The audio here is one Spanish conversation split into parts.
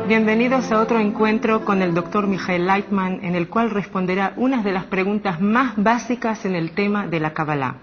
Bienvenidos a otro encuentro con el Dr. Michael Leitman, en el cual responderá unas de las preguntas más básicas en el tema de la Kabbalah.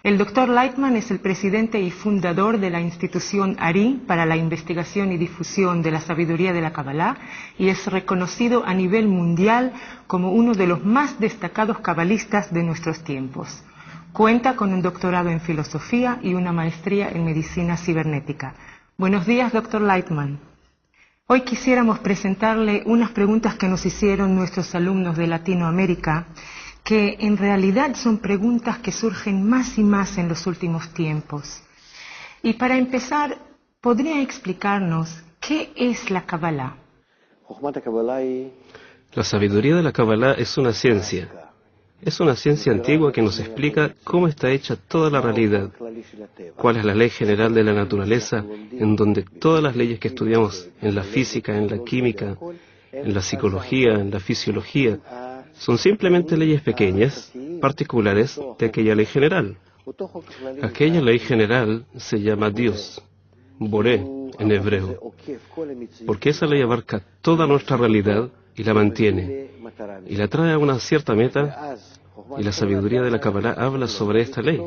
El Dr. Leitman es el presidente y fundador de la institución ARI para la investigación y difusión de la sabiduría de la Kabbalah y es reconocido a nivel mundial como uno de los más destacados cabalistas de nuestros tiempos. Cuenta con un doctorado en filosofía y una maestría en medicina cibernética. Buenos días, Dr. Leitman. Hoy quisiéramos presentarle unas preguntas que nos hicieron nuestros alumnos de Latinoamérica, que en realidad son preguntas que surgen más y más en los últimos tiempos. Y para empezar, ¿podría explicarnos qué es la Kabbalah? La sabiduría de la Kabbalah es una ciencia. Es una ciencia antigua que nos explica cómo está hecha toda la realidad, cuál es la ley general de la naturaleza, en donde todas las leyes que estudiamos en la física, en la química, en la psicología, en la fisiología, son simplemente leyes pequeñas, particulares de aquella ley general. Aquella ley general se llama Dios, Boré en hebreo, porque esa ley abarca toda nuestra realidad y la mantiene, y la trae a una cierta meta, y la sabiduría de la Kabbalah habla sobre esta ley,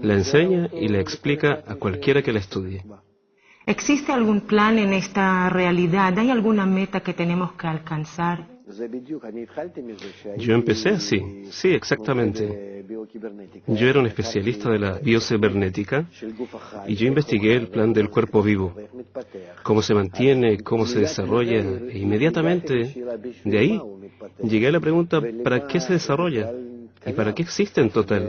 la enseña y la explica a cualquiera que la estudie. ¿Existe algún plan en esta realidad? ¿Hay alguna meta que tenemos que alcanzar? Yo empecé así, sí, exactamente. Yo era un especialista de la biocibernética y yo investigué el plan del cuerpo vivo, cómo se mantiene, cómo se desarrolla, e inmediatamente de ahí llegué a la pregunta, ¿para qué se desarrolla? ¿Y para qué existe en total?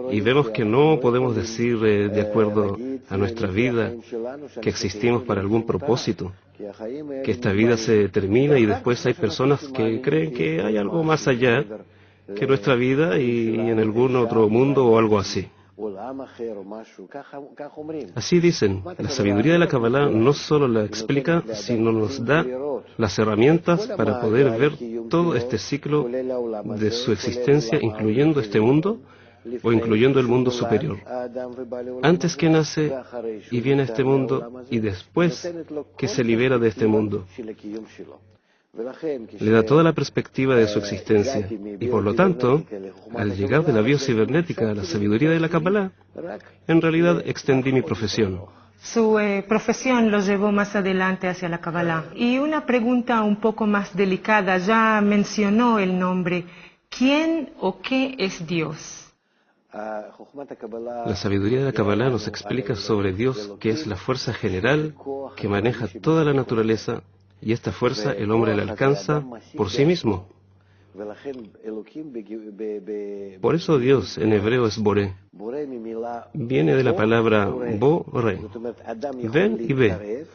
Y vemos que no podemos decir, de acuerdo a nuestra vida, que existimos para algún propósito, que esta vida se termina y después hay personas que creen que hay algo más allá que nuestra vida y en algún otro mundo o algo así. Así dicen, la sabiduría de la Kabbalah no solo la explica, sino nos da las herramientas para poder ver todo este ciclo de su existencia, incluyendo este mundo o incluyendo el mundo superior. Antes que nace y viene a este mundo y después que se libera de este mundo. Le da toda la perspectiva de su existencia y por lo tanto, al llegar de la biocibernética a la sabiduría de la Kabbalah, en realidad extendí mi profesión. Su profesión lo llevó más adelante hacia la Kabbalah. Y una pregunta un poco más delicada, ya mencionó el nombre. ¿Quién o qué es Dios? La sabiduría de la Kabbalah nos explica sobre Dios, que es la fuerza general que maneja toda la naturaleza, y esta fuerza el hombre la alcanza por sí mismo. Por eso Dios en hebreo es Boré. Viene de la palabra Bo-Re, ven y ve.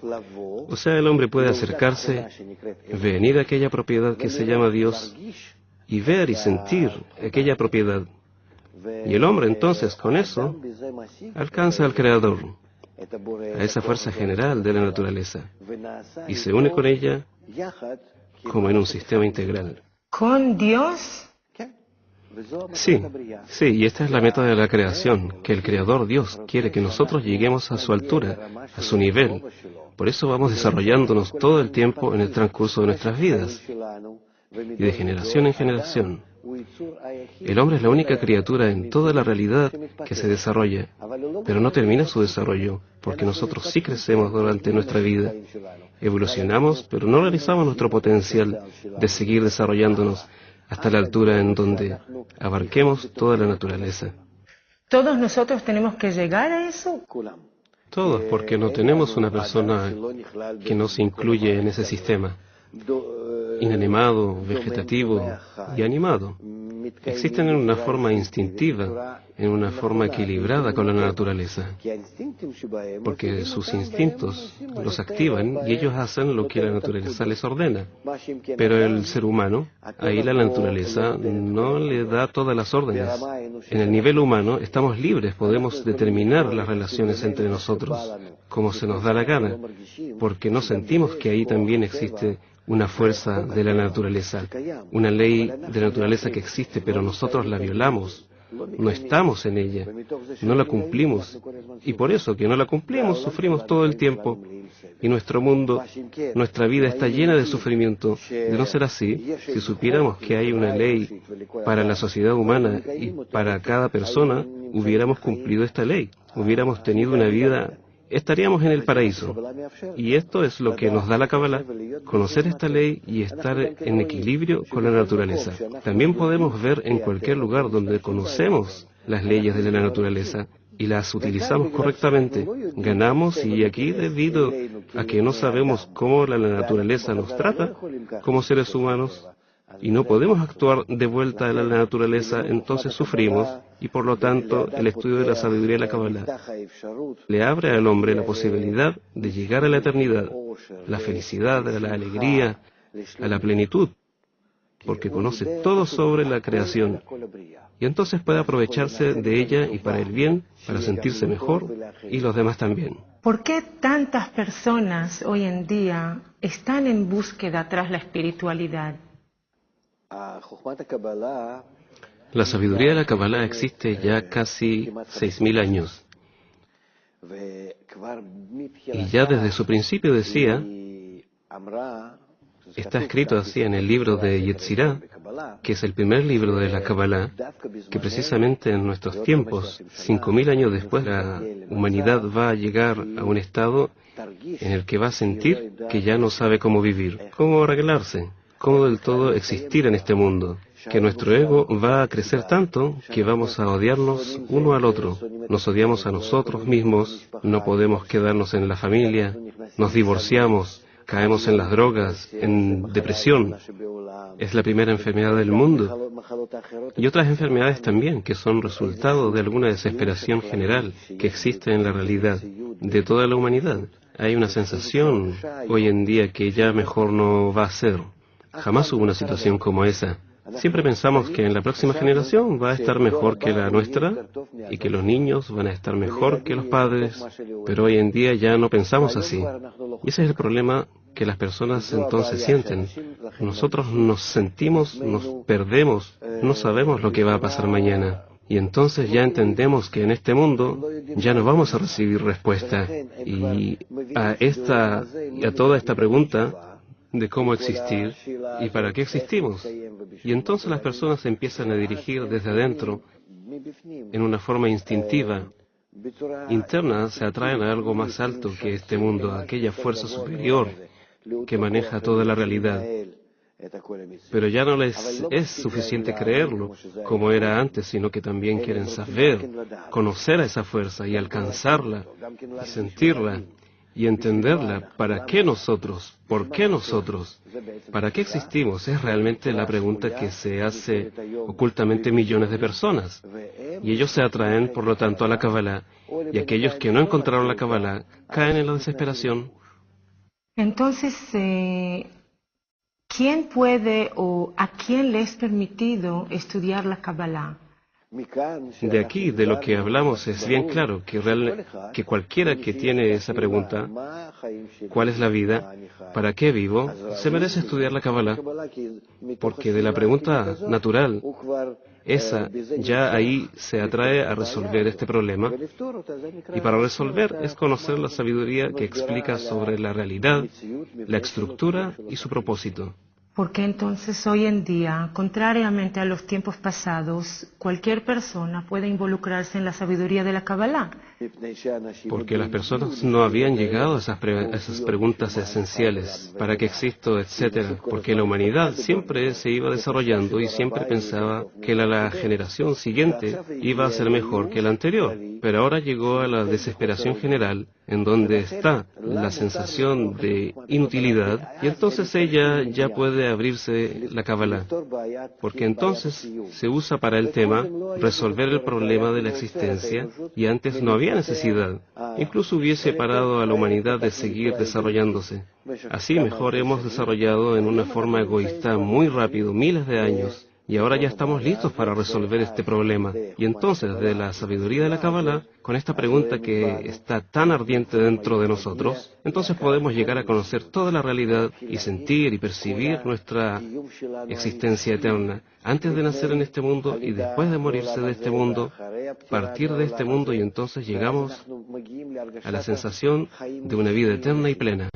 O sea, el hombre puede acercarse, venir a aquella propiedad que se llama Dios, y ver y sentir aquella propiedad. Y el hombre entonces con eso alcanza al Creador, a esa fuerza general de la naturaleza, y se une con ella como en un sistema integral. ¿Con Dios? Sí, y esta es la meta de la creación, que el Creador Dios quiere que nosotros lleguemos a su altura, a su nivel. Por eso vamos desarrollándonos todo el tiempo en el transcurso de nuestras vidas, y de generación en generación. El hombre es la única criatura en toda la realidad que se desarrolla, pero no termina su desarrollo, porque nosotros sí crecemos durante nuestra vida. Evolucionamos, pero no realizamos nuestro potencial de seguir desarrollándonos hasta la altura en donde abarquemos toda la naturaleza. ¿Todos nosotros tenemos que llegar a eso? Todos, porque no tenemos una persona que no se incluye en ese sistema. Inanimado, vegetativo y animado. Existen en una forma instintiva, en una forma equilibrada con la naturaleza, porque sus instintos los activan y ellos hacen lo que la naturaleza les ordena. Pero el ser humano, ahí la naturaleza no le da todas las órdenes. En el nivel humano estamos libres, podemos determinar las relaciones entre nosotros como se nos da la gana, porque no sentimos que ahí también existe una fuerza de la naturaleza, una ley de la naturaleza que existe, pero nosotros la violamos no estamos en ella, no la cumplimos. Y por eso que no la cumplimos, sufrimos todo el tiempo. Y nuestro mundo, nuestra vida está llena de sufrimiento. De no ser así, si supiéramos que hay una ley para la sociedad humana y para cada persona, hubiéramos cumplido esta ley, hubiéramos tenido una vida, estaríamos en el paraíso. Y esto es lo que nos da la Kabbalah, conocer esta ley y estar en equilibrio con la naturaleza. También podemos ver en cualquier lugar donde conocemos las leyes de la naturaleza y las utilizamos correctamente, ganamos. Y aquí, debido a que no sabemos cómo la naturaleza nos trata como seres humanos y no podemos actuar de vuelta a la naturaleza, entonces sufrimos. Y por lo tanto, el estudio de la sabiduría de la Kabbalah le abre al hombre la posibilidad de llegar a la eternidad, la felicidad, a la alegría, a la plenitud, porque conoce todo sobre la creación. Y entonces puede aprovecharse de ella y para el bien, para sentirse mejor, y los demás también. ¿Por qué tantas personas hoy en día están en búsqueda tras la espiritualidad? La sabiduría de la Kabbalah existe ya casi 6.000 años. Y ya desde su principio decía, está escrito así en el libro de Yetzirah, que es el primer libro de la Kabbalah, que precisamente en nuestros tiempos, 5.000 años después, la humanidad va a llegar a un estado en el que va a sentir que ya no sabe cómo vivir, cómo arreglarse, cómo del todo existir en este mundo, que nuestro ego va a crecer tanto que vamos a odiarnos uno al otro, nos odiamos a nosotros mismos, no podemos quedarnos en la familia, nos divorciamos, caemos en las drogas, en depresión. Es la primera enfermedad del mundo. Y otras enfermedades también, que son resultado de alguna desesperación general que existe en la realidad de toda la humanidad. Hay una sensación hoy en día que ya mejor no va a ser. Jamás hubo una situación como esa. Siempre pensamos que en la próxima generación va a estar mejor que la nuestra y que los niños van a estar mejor que los padres, pero hoy en día ya no pensamos así. Y ese es el problema que las personas entonces sienten. Nosotros nos sentimos, nos perdemos, no sabemos lo que va a pasar mañana. Y entonces ya entendemos que en este mundo ya no vamos a recibir respuesta. Y a toda esta pregunta de cómo existir y para qué existimos. Y entonces las personas se empiezan a dirigir desde adentro en una forma instintiva, interna, se atraen a algo más alto que este mundo, a aquella fuerza superior que maneja toda la realidad. Pero ya no les es suficiente creerlo como era antes, sino que también quieren saber, conocer a esa fuerza y alcanzarla y sentirla y entenderla. ¿Para qué nosotros? ¿Por qué nosotros? ¿Para qué existimos? Es realmente la pregunta que se hace ocultamente millones de personas. Y ellos se atraen, por lo tanto, a la Kabbalah. Y aquellos que no encontraron la Kabbalah caen en la desesperación. Entonces, ¿quién puede o a quién le es permitido estudiar la Kabbalah? De aquí, de lo que hablamos, es bien claro que cualquiera que tiene esa pregunta, ¿cuál es la vida? ¿Para qué vivo? Se merece estudiar la Kabbalah, porque de la pregunta natural, esa ya ahí se atrae a resolver este problema, y para resolver es conocer la sabiduría que explica sobre la realidad, la estructura y su propósito. ¿Por qué entonces hoy en día, contrariamente a los tiempos pasados, cualquier persona puede involucrarse en la sabiduría de la Kabbalah? Porque las personas no habían llegado a esas preguntas esenciales, ¿para qué existo?, etcétera? Porque la humanidad siempre se iba desarrollando y siempre pensaba que la generación siguiente iba a ser mejor que la anterior. Pero ahora llegó a la desesperación general, en donde está la sensación de inutilidad, y entonces ella ya puede abrirse la Kabbalah, porque entonces se usa para el tema resolver el problema de la existencia, y antes no había necesidad. Incluso hubiese parado a la humanidad de seguir desarrollándose. Así mejor hemos desarrollado en una forma egoísta muy rápido, miles de años, Y ahora ya estamos listos para resolver este problema. Y entonces, desde la sabiduría de la Kabbalah, con esta pregunta que está tan ardiente dentro de nosotros, entonces podemos llegar a conocer toda la realidad y sentir y percibir nuestra existencia eterna, antes de nacer en este mundo y después de morirse de este mundo, partir de este mundo, y entonces llegamos a la sensación de una vida eterna y plena.